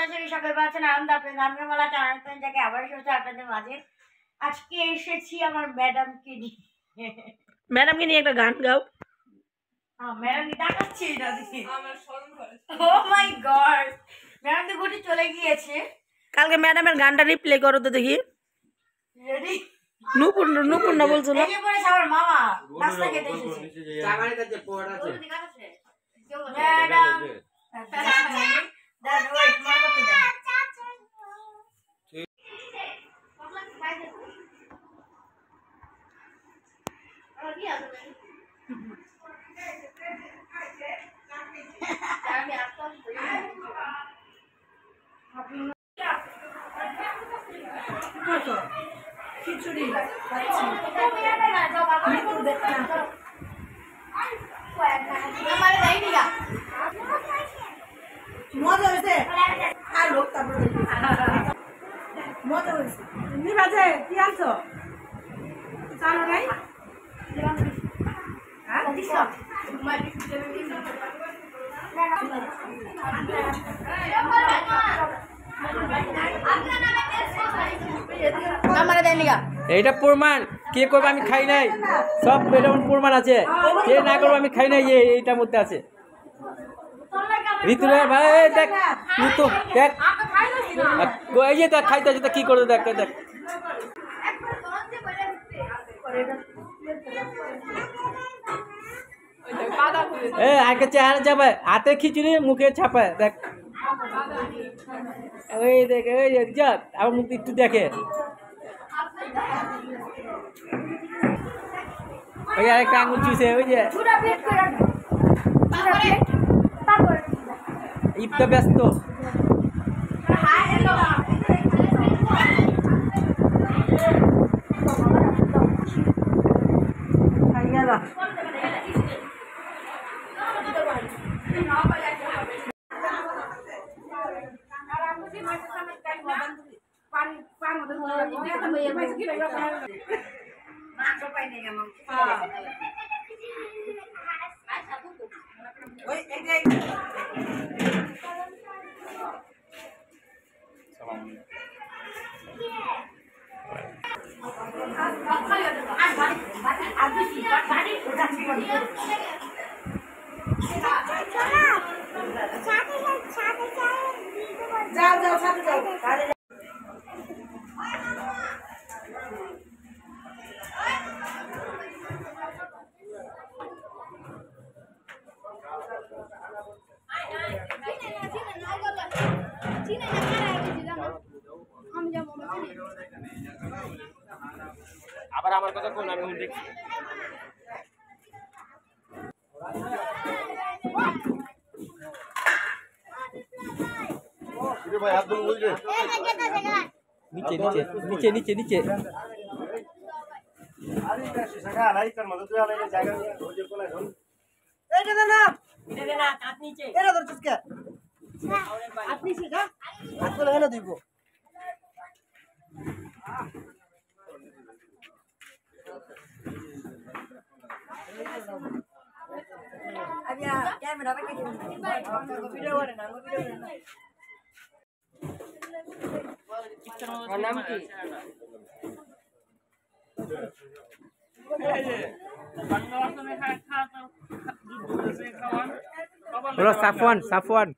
সরাসরি সকালবেলা আছেন আনন্দ আপনাদের আমিও বলা চান যাকে আবার এসেছে আপনাদের মাঝে। আজকে এসেছি আমার ম্যাডামকে নিয়ে একটা গান গাও। ম্যাডাম দেখাচ্ছি এটা দেখি আমার শরম করে। ও মাই গড, ম্যাডাম তো গুটি চলে গিয়েছে। কালকে ম্যাডামের গানটা রিপ্লে করো তো দেখি। রেডি? নূপুর না বলছিল এই যে পড়েছে আমার মামা নাস্তা খেতে এসেছে। চাগাড়ি কাছে পোড়া আছে ম্যাডাম দাঁড়ান ওয়েট মার করতে দাও। আমি আসলাম খিচুড়ি মজা হয়েছে আর লোক তারপরে মজা হয়েছে নিবাজে কি আনছো চালো নাই এইটা প্রমাণ কে করবে আমি খাই নাই সব প্রমাণ আছে কে না করবো আমি খাই নাই এইটার মধ্যে আছে ঋতু ভাই দেখ ঋতু দেখ এই যে দেখ খাইতে আছে কি করবে দেখ দেখ আগে চেহারা যাবে হাতে খিচুড়ি মুখে ছাপায় দেখ ওই দেখ ওই যাক আমার মুখ একটু দেখে ওই আরেকটা আঙুল চুষে ওই যে ইপটা ব্যস্ত যাও সাথে যাও আবার আমার কথা কোন আমি দেখছি ভাই আব্দুল বলছে নিচে নিচে নিচে নিচে নিচে আরে শাখা রাইতার মধ্যে তুই আলাদা জায়গা হয়ে কোলা ধর এটা দে না কাট নিচে এটা ধর চুসকে আপনি সেটা হাত করে হেলে দিব আবিয়া ক্যামেরা पे के वीडियो করে না वीडियो না নাম কি বলো সাফওয়ান সাফওয়ান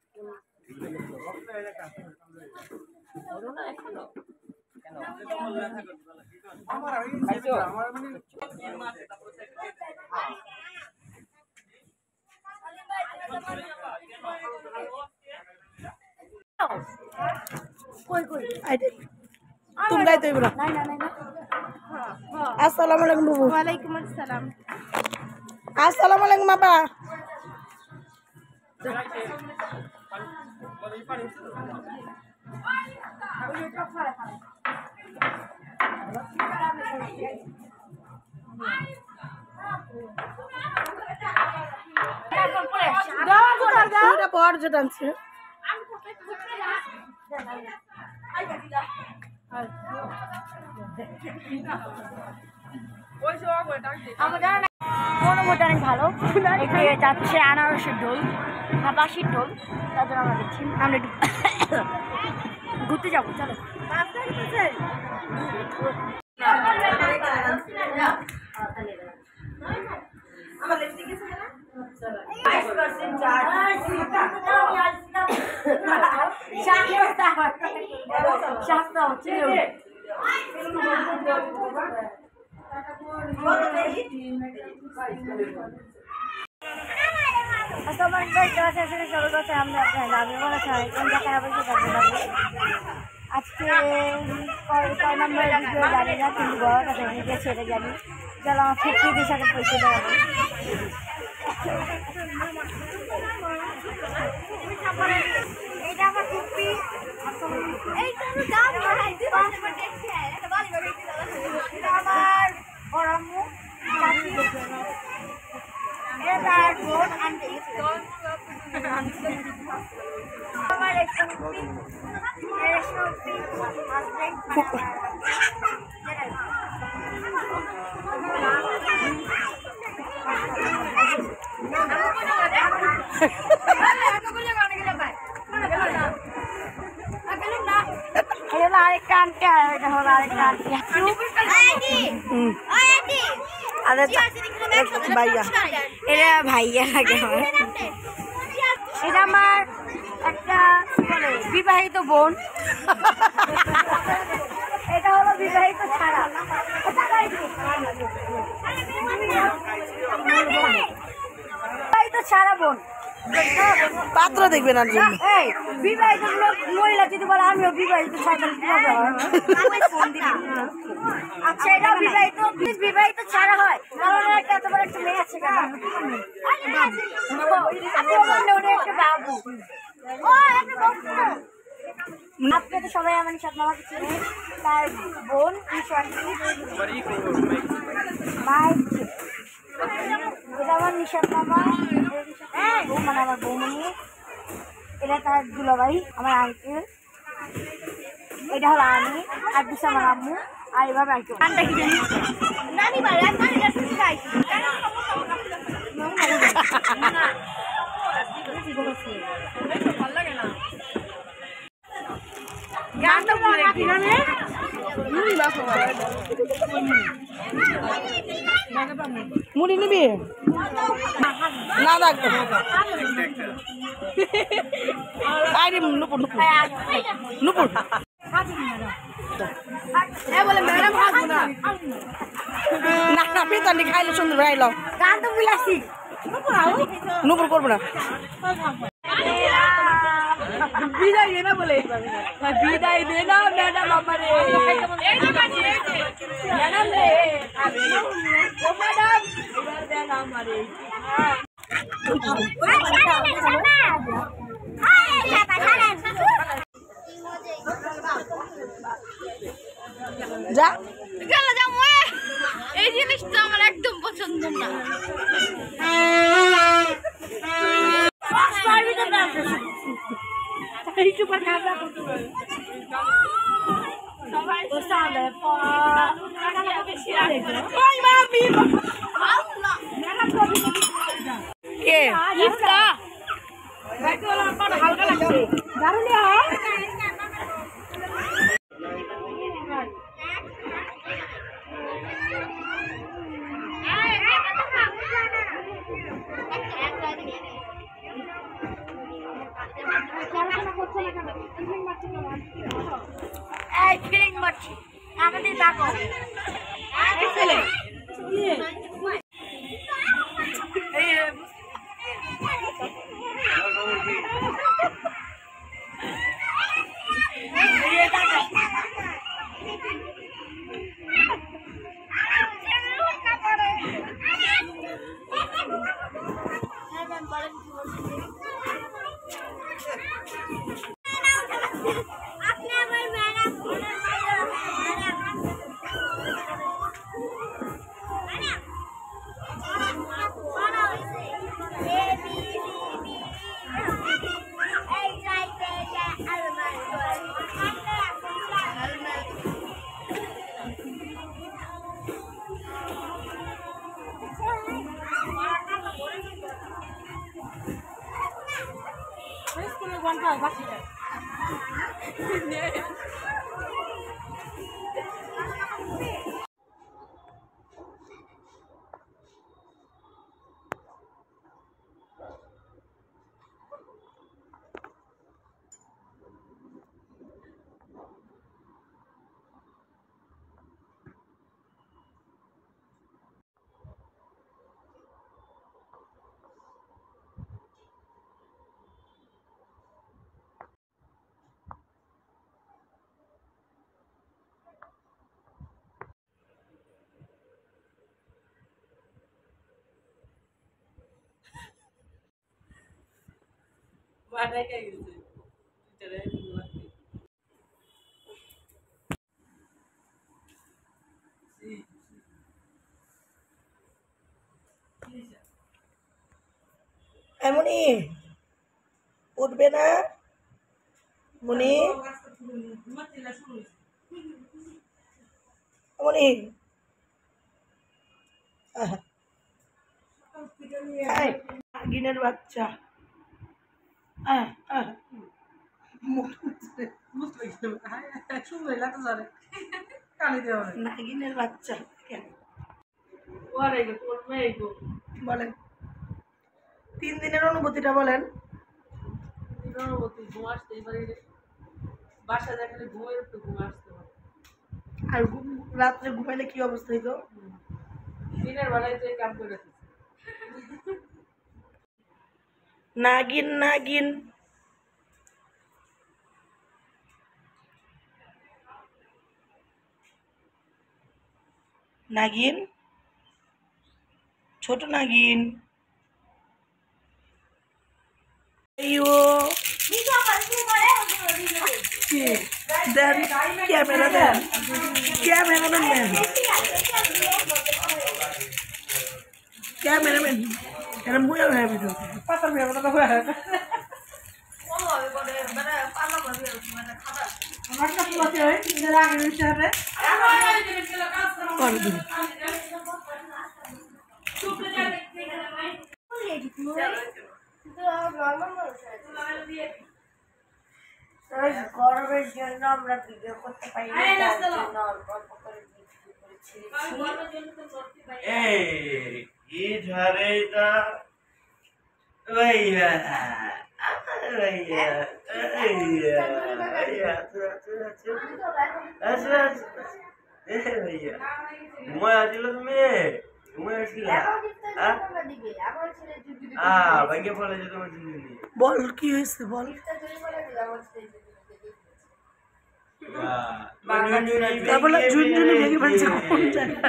तुम गाइते हो ना अस्सलाम वालेकुम बाबू वालेकुम अस्सलाम अस्सलाम वालेकुम बाबा বড় জোটানছে আমার জানা না অনুভূতি অনেক ভালো এখানে যাচ্ছে আনারসের ঢোল বা বাঁশির ঢোল তার জন্য আমরা দেখছি আমরা একটু ঘুরতে যাবো চলো আজকে কয় নম্বর ভিডিও জানি না কিন্তু বড় কথা ভিডিও ছেড়ে জানি চলো আমার ফিফটিদের সাথে পরিচয় দেওয়া এইটা আমার টুপি আমার বড় আম্মু আমার বোন আনতে আমার একটা টুপি আরেকটা আনতে এটা হলো আরেকটা ভাইয়া এটা ভাইয়া লাগে আমার এটা আমার একটা বিবাহিত বোন এটা হলো বিবাহিত ছাড়া বিবাহিত ছাড়া বোন পাত্র দেখবেন আর জন্য এই বিবাহিত লোক মহিলা যদি বলে আমিও বিবাহিত ছাড়া কিভাবে হয় আচ্ছা এটা বিবাহিত ছাড়া হয় তাহলে একটা এত বড় একটা মেয়ে আছে কেন একটা বাবু আপনি তো সবাই আমার নিশাত মামাকে চিনেন তার বোন এটা আমার নিশাত মামা মানে আমার বৌমনি এটা তার দুলাভাই আমার আঙ্কেল এটা হলো আমি আর দুসা আমার আম্মু আর এভাবে আঙ্কেল গানটা কি জানি নানি মুড়ি নিবি না রাখবো আরে নুপুর নুপুর নুপুর বলে ম্যাডাম আসবো না না পিতানি খাইলে সুন্দর রাইল গান তো বুলাসি নুপুর করবো না বিদায় দে না বলে বিদায় দে না ম্যাডাম আমারে ম্যাডাম রে ও ম্যাডাম এবার দেন আমারে যা এই জিনিসটা আমার একদম পছন্দ না হালকা লাগছে দারুণ ফিলিং মারছি আমাদের দেখো ছেলে এমনি উঠবে না মনি মনি গিনের বাচ্চা নাগিনের বাচ্চা বলেন 3 দিনের অনুভূতিটা বলেন। আর রাত্রে ঘুমাইলে কি অবস্থা হইতো? দিনের বেলায় তো কাম করে নাগিন নাগিন নাগিন ছোট নাগিন দেন ক্যামেরা দেন ক্যামেরাম্যান ক্যামেরাম্যান এরা মুয়া হয়ে ভিডিও পাতার মেয়ে কথা হয়ে আমার কাছে বলতে হয় নিজের আগে বিষয়ে করে দিন গরমের জন্য আমরা ভিডিও করতে পারি না, তার জন্য অল্প অল্প করে ভিডিও করেছি। ये झरेगा भैया भैया भैया भैया घुमाया ছিল তুমি ঘুমাইছিলা ভাগ্য ফলে যে তোমার জিনিস বল কি হয়েছে বল তারপরে ঝুনঝুনি ভেঙে ফেলছে কোন জায়গায়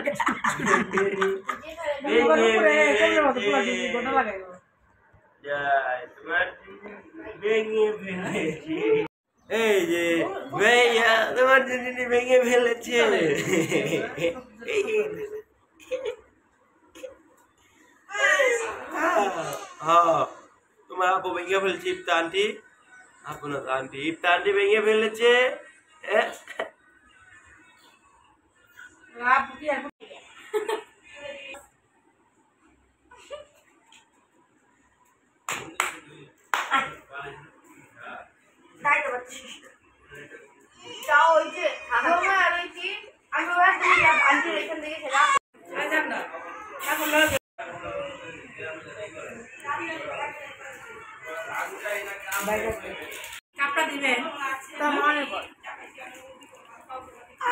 এই যে ভাইয়া তোমার ঝুনঝুনি ভেঙে ফেলেছে তোমার আপু ভেঙে ফেলছে ইফতা আন্টি আপু না আন্টি ইফতা আন্টি ভেঙে ফেলেছে তাই তো বলছিস যাও ওই যে আমি আর ওই যে আমি আন্টি এখান থেকে খেলা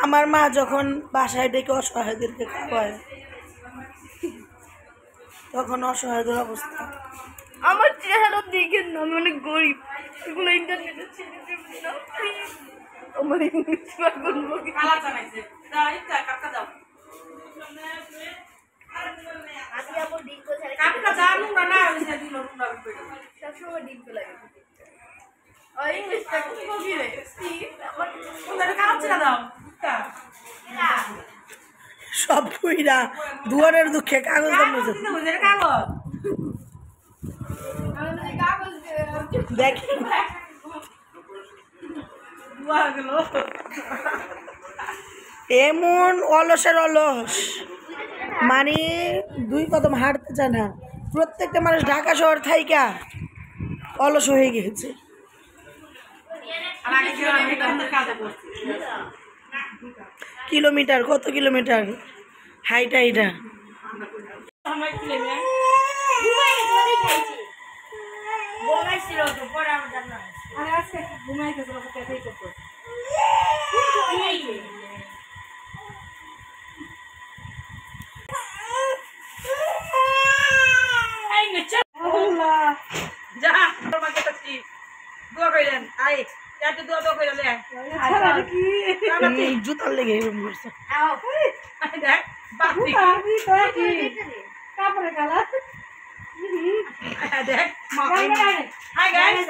আমার মা যখন বাসায় ডেকে অসহায়দেরকে খাওয়ায় তখন অসহায়দের অবস্থা আমার চেহারা দেখেন না, আমি অনেক গরিব, এগুলো ইন্টারনেটে ছেড়ে দেবেন না প্লিজ। আমার ইংলিশ পাগল বকে খালা জানাইছে দাই তা কাকা দাও আমি আবার ডিম করে কাকা জানো না না ওইটা দিল রুন্ডা পেটে সব সময় ডিম করে লাগে আর ইংলিশ পাগল বকে রে আমার ওদের কাজ ছেড়ে দাও তা সব পুইরা দুয়ারের দুঃখে কাগজ দাম ওদের কাগজ আমাদের কাগজ দেখ দুয়া গেল এমন অলসের অলস মানে 2 কদম হাঁটতে চায় না। প্রত্যেকটা মানুষ ঢাকা শহর থাইকা অলস হয়ে গেছে। কিলোমিটার কত কিলোমিটার হাইটা এটা ঘুমাইছিল তো পরে আমার জানা আরে আজকে ঘুমাইতে তোমাকে পেতেই করতে যা তোমাকে তো কি দোয়া কইলেন আই যাতে দোয়া কইলেন জুতার লেগে এরকম করছে দেখ বাপি কাপড়ে কালা দেখ হাই গাইস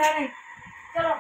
চলো